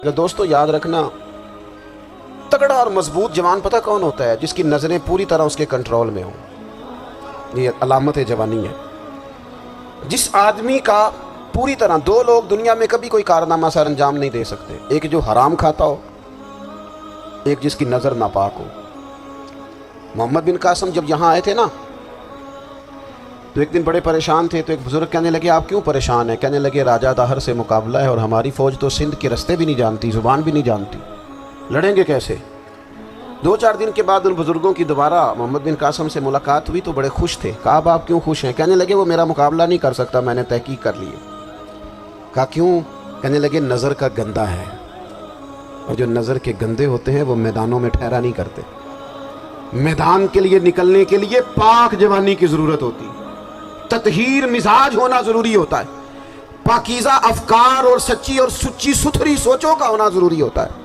دوستو یاد رکھنا، تگڑا اور مضبوط جوان پتہ کون ہوتا ہے؟ جس کی نظریں پوری طرح اس کے کنٹرول میں ہوں۔ یہ علامت جوانی ہے۔ جس آدمی کا پوری طرح، دو لوگ دنیا میں کبھی کوئی کارنامہ سر انجام نہیں دے سکتے، ایک جو حرام کھاتا ہو، ایک جس کی نظر ناپاک ہو۔ محمد بن قاسم جب یہاں آئے تھے نا، تو ایک دن بڑے پریشان تھے، تو ایک بزرگ کہنے لگے آپ کیوں پریشان ہیں؟ کہنے لگے راجہ داہر سے مقابلہ ہے اور ہماری فوج تو سندھ کے رستے بھی نہیں جانتی، زبان بھی نہیں جانتی، لڑیں گے کیسے؟ دو چار دن کے بعد ان بزرگوں کی دوبارہ محمد بن قاسم سے ملاقات ہوئی تو بڑے خوش تھے۔ کہا اب آپ کیوں خوش ہیں؟ کہنے لگے وہ میرا مقابلہ نہیں کر سکتا، میں نے تحقیق کر لی ہے۔ کہا کیوں؟ کہنے لگے نظر کا گندہ ہے، اور جو نظر کے گندے ہوتے ہیں وہ میدانوں میں ٹھہرا نہیں کرتے۔ میدان کے لیے نکلنے کے لیے پاک جوانی کی ضرورت ہوتی، تطہیر مزاج ہونا ضروری ہوتا ہے، پاکیزہ افکار اور سچی اور سچی ستھری سوچوں کا ہونا ضروری ہوتا ہے۔